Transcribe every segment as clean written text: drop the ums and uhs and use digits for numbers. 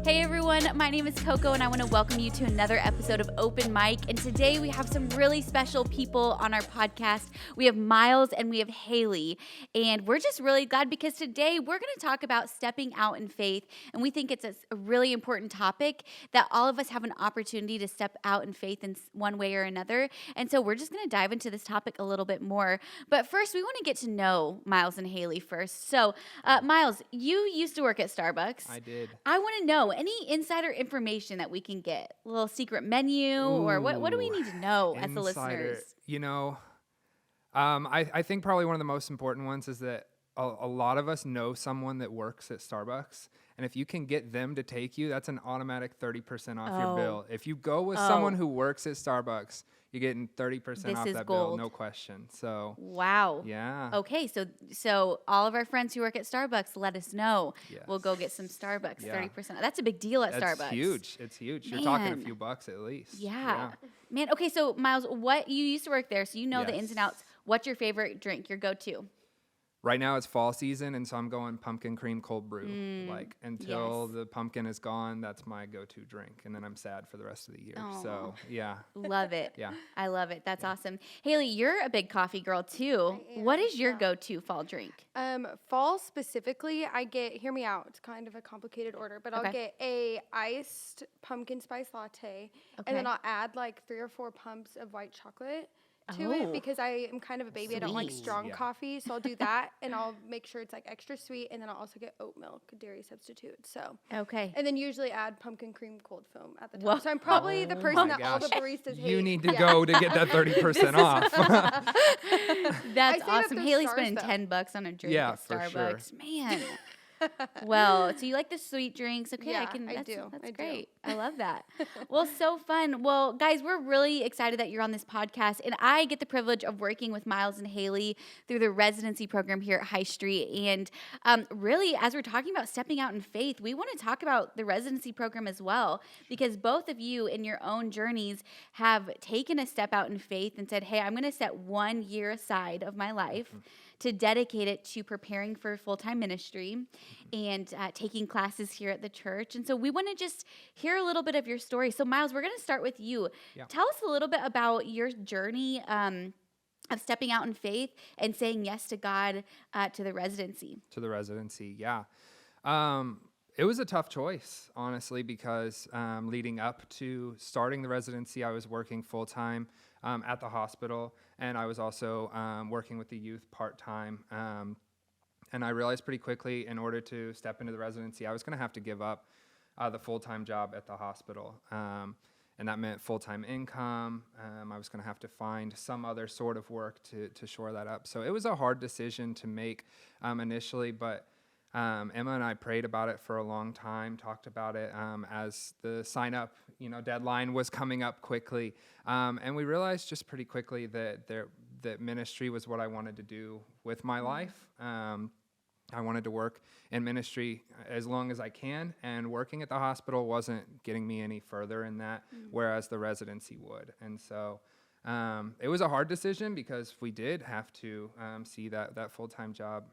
Hey everyone, my name is Coco and I want to welcome you to another episode of Open Mic. And today we have some really special people on our podcast. We have Miles and we have Haley. And we're just really glad because today we're going to talk about stepping out in faith. And we think it's a really important topic that all of us have an opportunity to step out in faith in one way or another. And so we're just going to dive into this topic a little bit more. But first, we want to get to know Miles and Haley first. So, Miles, you used to work at Starbucks. I did. I want to know any insider information that we can get, a little secret menu, or what do we need to know as the listeners? You know, I think probably one of the most important ones is that a lot of us know someone that works at Starbucks. And if you can get them to take you, that's an automatic 30% off your bill. If you go with someone who works at Starbucks, you're getting 30% off that bill, no question. So wow. Yeah. Okay, so all of our friends who work at Starbucks, let us know. Yes. We'll go get some Starbucks, 30%. That's a big deal at Starbucks. That's huge. It's huge. Man. You're talking a few bucks at least. Yeah. Man, okay, so Miles, you used to work there, so you know the ins and outs. What's your favorite drink, your go-to? Right now it's fall season, and so I'm going pumpkin cream cold brew. Until the pumpkin is gone, that's my go-to drink, and then I'm sad for the rest of the year. Aww. So, yeah. Love it. Yeah. I love it. That's awesome. Haley, you're a big coffee girl too. What is your go-to fall drink? Fall specifically, I get, hear me out, it's kind of a complicated order, but I'll get a iced pumpkin spice latte, and then I'll add like 3 or 4 pumps of white chocolate to it because I am kind of a baby. I don't like strong coffee, so I'll do that, and I'll make sure it's like extra sweet, and then I'll also get oat milk, a dairy substitute. So and then usually add pumpkin cream cold foam at the top. Whoa. So I'm probably the person that all the baristas hate. You need to go to get that 30% off. That's awesome. Haley's spending $10 on a drink at Starbucks. For sure. Man. Well, so you like the sweet drinks. Okay, I do. That's great. I love that. Well, so fun. Well, guys, we're really excited that you're on this podcast, and I get the privilege of working with Miles and Haley through the residency program here at High Street. And really, as we're talking about stepping out in faith, we want to talk about the residency program as well, because both of you in your own journeys have taken a step out in faith and said, hey, I'm going to set 1 year aside of my life to dedicate it to preparing for full-time ministry and taking classes here at the church. And so we want to just hear a little bit of your story. So Miles, we're going to start with you. Yeah. Tell us a little bit about your journey of stepping out in faith and saying yes to God to the residency. To the residency, yeah. It was a tough choice, honestly, because leading up to starting the residency, I was working full-time at the hospital, and I was also working with the youth part-time. And I realized pretty quickly, in order to step into the residency, I was going to have to give up the full-time job at the hospital. And that meant full-time income. I was going to have to find some other sort of work to shore that up. So it was a hard decision to make initially, but Emma and I prayed about it for a long time, talked about it as the sign-up deadline was coming up quickly. And we realized just pretty quickly that ministry was what I wanted to do with my life. I wanted to work in ministry as long as I can, and working at the hospital wasn't getting me any further in that, whereas the residency would. And so it was a hard decision because we did have to see that full-time job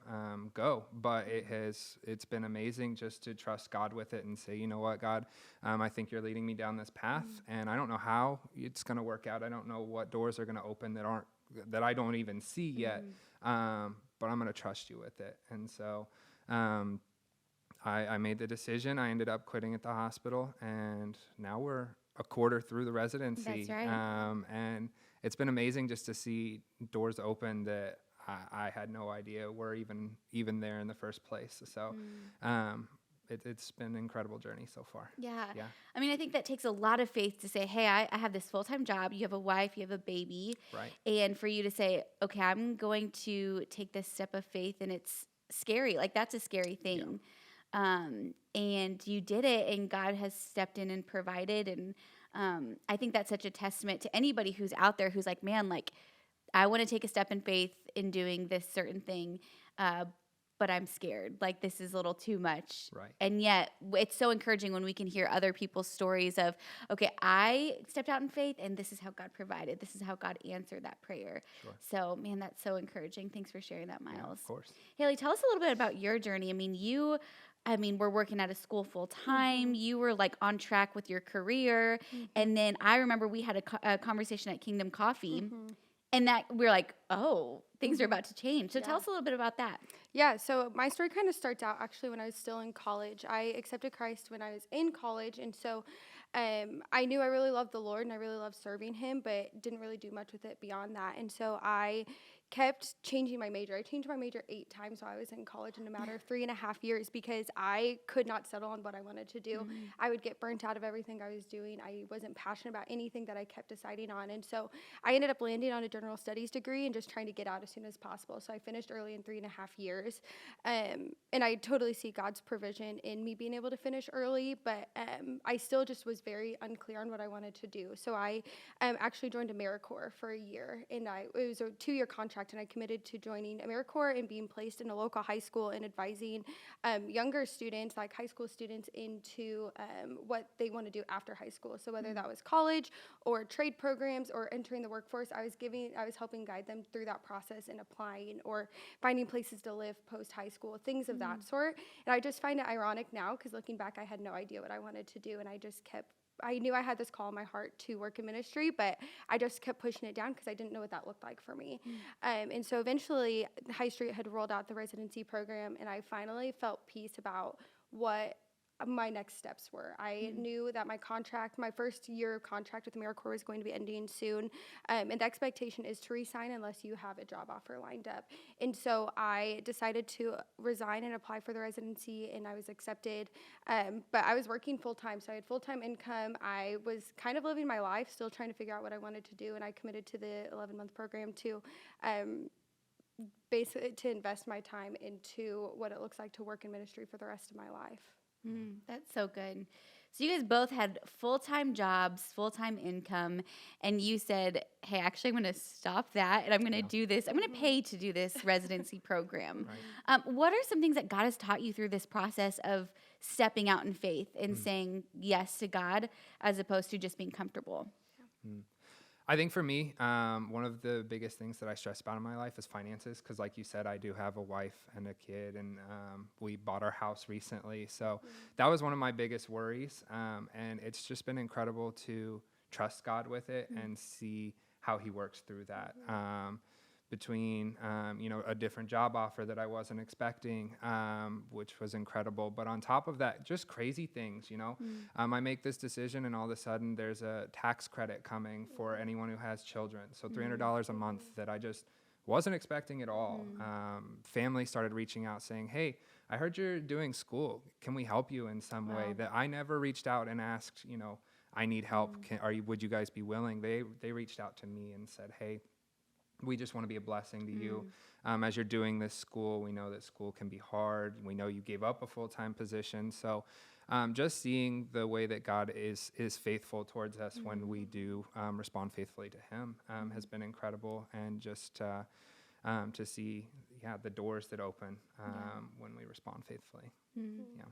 go, but it's been amazing just to trust God with it and say, you know what, God, I think you're leading me down this path, and I don't know how it's going to work out. I don't know what doors are going to open that I don't even see yet, but I'm going to trust you with it. And so I made the decision. I ended up quitting at the hospital, and now we're a quarter through the residency. That's right. And it's been amazing just to see doors open that I had no idea were even there in the first place. So it's been an incredible journey so far. Yeah. I mean, I think that takes a lot of faith to say, hey, I have this full-time job. You have a wife, you have a baby. Right. And for you to say, okay, I'm going to take this step of faith, and it's scary. Like, that's a scary thing. Yeah. And you did it, and God has stepped in and provided. And I think that's such a testament to anybody who's out there who's like, man, like, I want to take a step in faith in doing this certain thing. but I'm scared. Like, this is a little too much. Right. And yet, it's so encouraging when we can hear other people's stories of, okay, I stepped out in faith, and this is how God provided. This is how God answered that prayer. Sure. So, man, that's so encouraging. Thanks for sharing that, Miles. Yeah, of course. Haley, tell us a little bit about your journey. We're working at a school full time. You were like on track with your career. And then I remember we had a conversation at Kingdom Coffee. And that we're like, oh, things are about to change. So tell us a little bit about that. Yeah, so my story kind of starts out actually when I was still in college. I accepted Christ when I was in college, and so I knew I really loved the Lord and I really loved serving Him, but didn't really do much with it beyond that. And so I kept changing my major. I changed my major 8 times while I was in college in a matter of 3.5 years because I could not settle on what I wanted to do. I would get burnt out of everything I was doing. I wasn't passionate about anything that I kept deciding on. And so I ended up landing on a general studies degree and just trying to get out as soon as possible. So I finished early in 3.5 years. And I totally see God's provision in me being able to finish early, but I still just was very unclear on what I wanted to do. So I actually joined AmeriCorps for a year, and it was a 2-year contract, and I committed to joining AmeriCorps and being placed in a local high school and advising younger students, like high school students, into what they want to do after high school. So whether that was college or trade programs or entering the workforce, I was helping guide them through that process and applying or finding places to live post high school, things of that sort. And I just find it ironic now because looking back, I had no idea what I wanted to do, and I knew I had this call in my heart to work in ministry, but I just kept pushing it down because I didn't know what that looked like for me. And so eventually, High Street had rolled out the residency program, and I finally felt peace about what my next steps were. I knew that my first year of contract with AmeriCorps was going to be ending soon, and the expectation is to resign unless you have a job offer lined up. And so I decided to resign and apply for the residency, and I was accepted, but I was working full-time, so I had full-time income. I was kind of living my life, still trying to figure out what I wanted to do, and I committed to the 11-month program to basically to invest my time into what it looks like to work in ministry for the rest of my life. That's so good. So you guys both had full-time jobs, full-time income, and you said, hey, actually, I'm going to stop that, and I'm going to do this. I'm going to pay to do this residency program. Right. What are some things that God has taught you through this process of stepping out in faith and saying yes to God as opposed to just being comfortable? I think for me, one of the biggest things that I stress about in my life is finances, because like you said, I do have a wife and a kid, and we bought our house recently. So that was one of my biggest worries, and it's just been incredible to trust God with it and see how He works through that. Between a different job offer that I wasn't expecting, which was incredible. But on top of that, just crazy things, I make this decision and all of a sudden there's a tax credit coming for anyone who has children. So $300 a month that I just wasn't expecting at all. Family started reaching out saying, hey, I heard you're doing school. Can we help you in some way? That I never reached out and asked, I need help. Would you guys be willing? They reached out to me and said, hey, we just want to be a blessing to you. As you're doing this school, we know that school can be hard. We know you gave up a full-time position. So just seeing the way that God is faithful towards us when we do respond faithfully to Him has been incredible. And just to see, the doors that open when we respond faithfully. Yeah.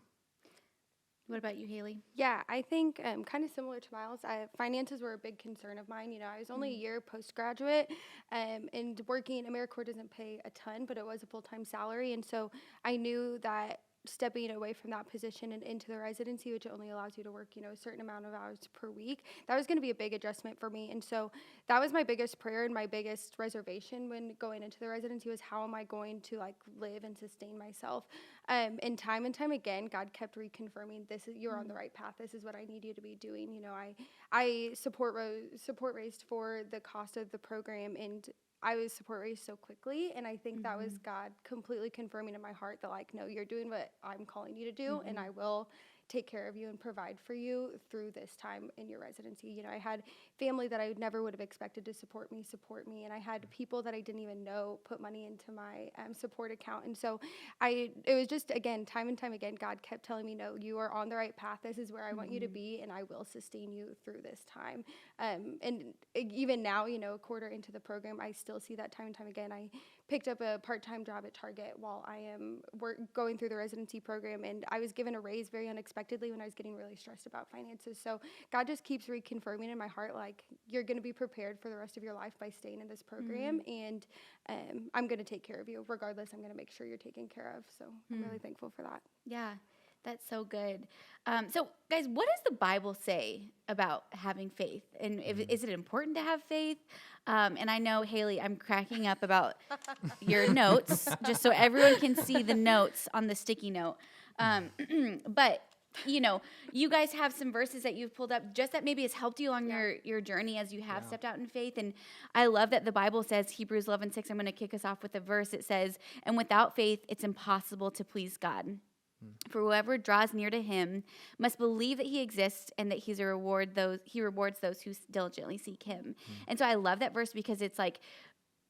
What about you, Haley? Yeah, I think kind of similar to Miles, finances were a big concern of mine. I was only a year postgraduate, and working, AmeriCorps doesn't pay a ton, but it was a full-time salary. And so I knew that stepping away from that position and into the residency, which only allows you to work, a certain amount of hours per week, that was going to be a big adjustment for me. And so that was my biggest prayer and my biggest reservation when going into the residency was, how am I going to live and sustain myself? And time again, God kept reconfirming, you're on the right path. This is what I need you to be doing. I support raised for the cost of the program, and I was support raised so quickly, and I think that was God completely confirming in my heart that no, you're doing what I'm calling you to do, and I will take care of you and provide for you through this time in your residency. I had family that I never would have expected to support me, and I had people that I didn't even know put money into my support account. And so it was just, again, time and time again, God kept telling me, no, you are on the right path. This is where I want you to be, and I will sustain you through this time. And even now, a quarter into the program, I still see that time and time again. I picked up a part-time job at Target while I am going through the residency program, and I was given a raise very unexpectedly when I was getting really stressed about finances. So God just keeps reconfirming in my heart, like, you're going to be prepared for the rest of your life by staying in this program, and I'm going to take care of you. Regardless, I'm going to make sure you're taken care of. So I'm really thankful for that. Yeah, that's so good. So, guys, what does the Bible say about having faith? And is it important to have faith? And I know, Haley, I'm cracking up about your notes, just so everyone can see the notes on the sticky note. But, you know, you guys have some verses that you've pulled up just that maybe has helped you on your journey as you have stepped out in faith. And I love that the Bible says, Hebrews 11:6, I'm going to kick us off with a verse. It says, and without faith, it's impossible to please God. For whoever draws near to him must believe that he exists and that he rewards those who diligently seek him. And so I love that verse because it's like,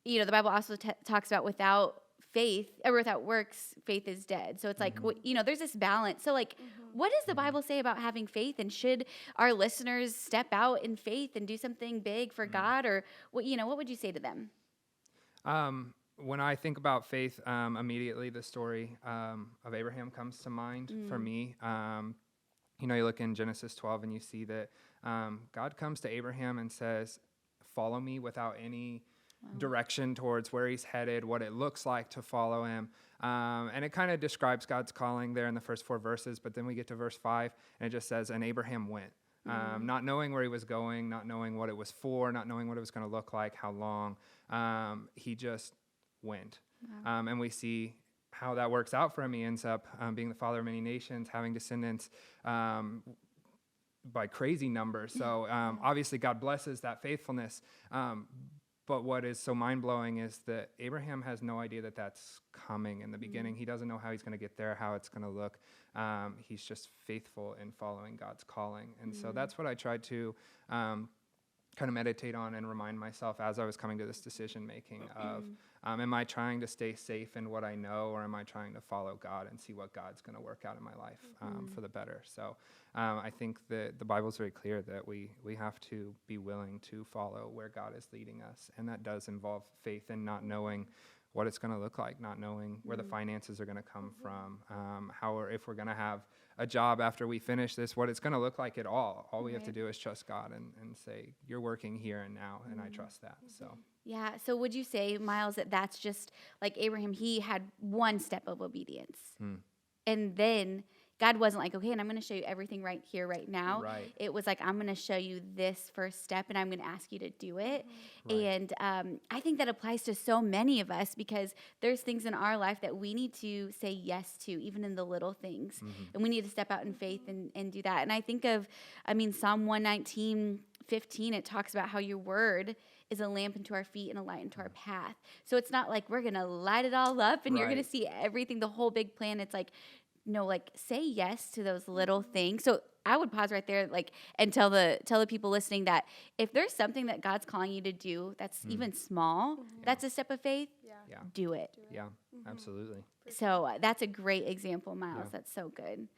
you know, the Bible also talks about without faith or without works, faith is dead. So it's like, you know, there's this balance. So like, what does the Bible say about having faith? And should our listeners step out in faith and do something big for God? Or what, you know, what would you say to them? When I think about faith, immediately the story of Abraham comes to mind for me. You know, you look in Genesis 12 and you see that God comes to Abraham and says, follow me, without any direction towards where he's headed, what it looks like to follow him. And it kind of describes God's calling there in the first 4 verses, but then we get to verse 5 and it just says, and Abraham went. Not knowing where he was going, not knowing what it was for, not knowing what it was going to look like, how long, he just went. And we see how that works out for him. He ends up being the father of many nations, having descendants by crazy numbers. So obviously God blesses that faithfulness. But what is so mind-blowing is that Abraham has no idea that that's coming in the beginning. He doesn't know how he's going to get there, how it's going to look. He's just faithful in following God's calling. And so that's what I tried to kind of meditate on and remind myself as I was coming to this decision making of, am I trying to stay safe in what I know, or am I trying to follow God and see what God's going to work out in my life for the better? So I think that the Bible's very clear that we have to be willing to follow where God is leading us. And that does involve faith in not knowing what it's going to look like, not knowing where the finances are going to come from, how or if we're going to have a job after we finish this, what it's going to look like at all. All we have to do is trust God and say, you're working here and now, and I trust that. So. Yeah. So would you say, Miles, that that's just like Abraham, he had one step of obedience. And then God wasn't like, okay, and I'm going to show you everything right here, right now. Right. It was like, I'm going to show you this first step, and I'm going to ask you to do it. Right. And I think that applies to so many of us because there's things in our life that we need to say yes to, even in the little things. And we need to step out in faith and do that. And I think of, Psalm 119:15, it talks about how your word is a lamp unto our feet and a light unto our path. So it's not like we're going to light it all up and you're going to see everything, the whole big plan. It's like, no, like say yes to those little things. So I would pause right there, like, and tell the people listening that if there's something that God's calling you to do that's even small, that's a step of faith. Do it. Yeah, absolutely. So that's a great example, Miles. That's so good.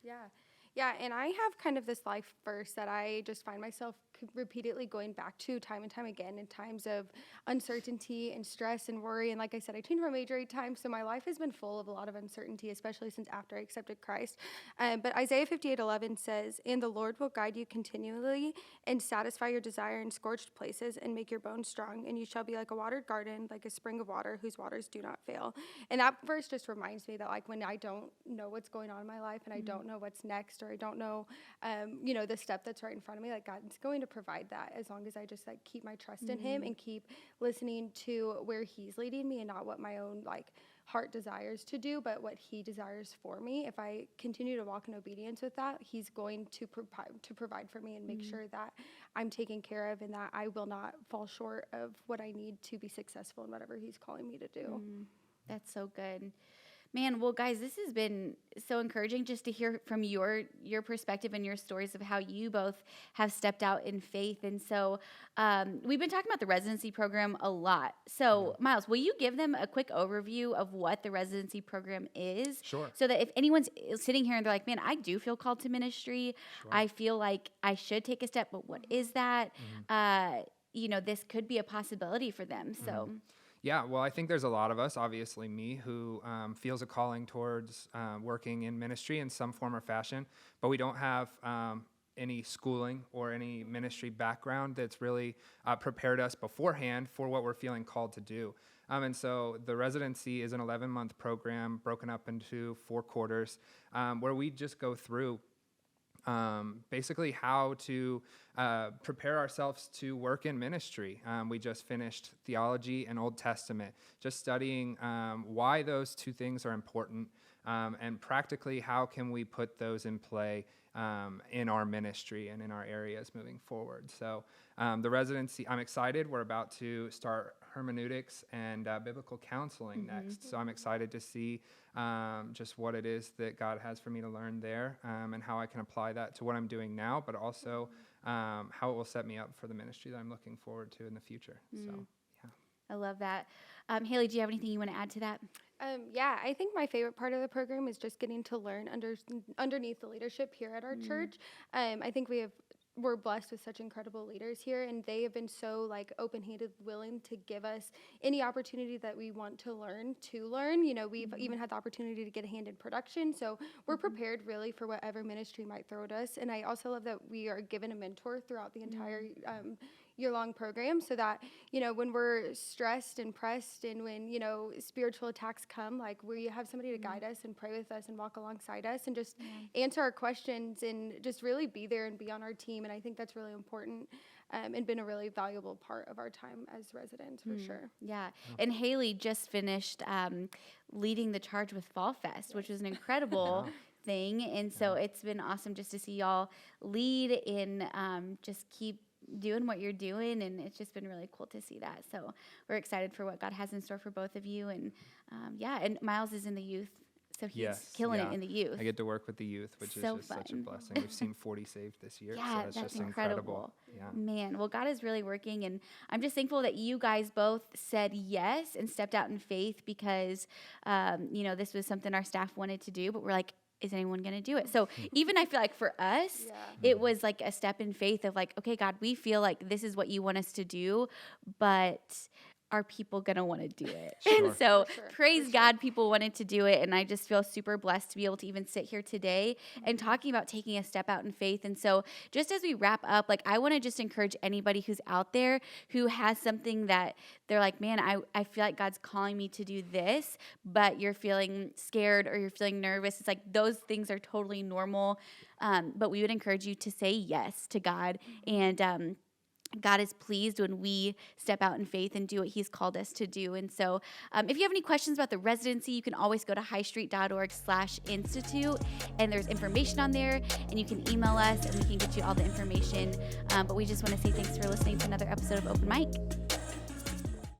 Yeah, and I have kind of this life verse that I just find myself repeatedly going back to time and time again in times of uncertainty and stress and worry. And like I said, I changed my major 8 times, so my life has been full of a lot of uncertainty, especially since after I accepted Christ. But Isaiah 58:11 says, and the Lord will guide you continually and satisfy your desire in scorched places and make your bones strong. And you shall be like a watered garden, like a spring of water whose waters do not fail. And that verse just reminds me that like when I don't know what's going on in my life and I don't know what's next, or I don't know, the step that's right in front of me, like God's going to provide that as long as I just like keep my trust in him and keep listening to where he's leading me and not what my own like heart desires to do, but what he desires for me. If I continue to walk in obedience with that, he's going to provide for me and make sure that I'm taken care of and that I will not fall short of what I need to be successful in whatever he's calling me to do. That's so good. Man, well, guys, this has been so encouraging just to hear from your perspective and your stories of how you both have stepped out in faith. And so we've been talking about the residency program a lot. So, Miles, will you give them a quick overview of what the residency program is? Sure. So that if anyone's sitting here and they're like, man, I do feel called to ministry. I feel like I should take a step, but what is that? This could be a possibility for them. So. Yeah, well, I think there's a lot of us, obviously me, who feels a calling towards working in ministry in some form or fashion, but we don't have any schooling or any ministry background that's really prepared us beforehand for what we're feeling called to do. And so the residency is an 11-month program broken up into 4 quarters where we just go through basically how to prepare ourselves to work in ministry. We just finished theology and Old Testament, just studying why those two things are important, and practically how can we put those in play in our ministry and in our areas moving forward. So the residency, I'm excited. We're about to start hermeneutics and biblical counseling next. So I'm excited to see just what it is that God has for me to learn there, and how I can apply that to what I'm doing now, but also how it will set me up for the ministry that I'm looking forward to in the future. So, yeah. I love that. Haley, do you have anything you want to add to that? Yeah, I think my favorite part of the program is just getting to learn underneath the leadership here at our church. I think we're blessed with such incredible leaders here, and they have been so like open-handed, willing to give us any opportunity that we want to learn. You know, we've even had the opportunity to get a hand in production, so we're prepared really for whatever ministry might throw at us. And I also love that we are given a mentor throughout the entire year-long program, so that, you know, when we're stressed and pressed and when, you know, spiritual attacks come, like we have somebody to guide us and pray with us and walk alongside us and just answer our questions and just really be there and be on our team. And I think that's really important and been a really valuable part of our time as residents, for sure. Yeah. And Haley just finished leading the charge with Fall Fest, which was an incredible thing. And so it's been awesome just to see y'all lead and just keep doing what you're doing, and it's just been really cool to see that. So we're excited for what God has in store for both of you. And and Miles is in the youth, so he's killing it in the youth. I get to work with the youth, which is just such a blessing. We've seen 40 saved this year, Yeah, so it's that's just incredible. Yeah. Man, well, God is really working, and I'm just thankful that you guys both said yes and stepped out in faith, because this was something our staff wanted to do, but we're like, is anyone going to do it? So even I feel like for us, it was like a step in faith of like, okay, God, we feel like this is what you want us to do, but are people going to want to do it? And so praise God, people wanted to do it. And I just feel super blessed to be able to even sit here today and talking about taking a step out in faith. And so just as we wrap up, like I want to just encourage anybody who's out there who has something that they're like, man, I feel like God's calling me to do this, but you're feeling scared or you're feeling nervous. It's like those things are totally normal. But we would encourage you to say yes to God, and God is pleased when we step out in faith and do what he's called us to do. And so if you have any questions about the residency, you can always go to highstreet.org/institute, and there's information on there, and you can email us and we can get you all the information. But we just want to say thanks for listening to another episode of Open Mic.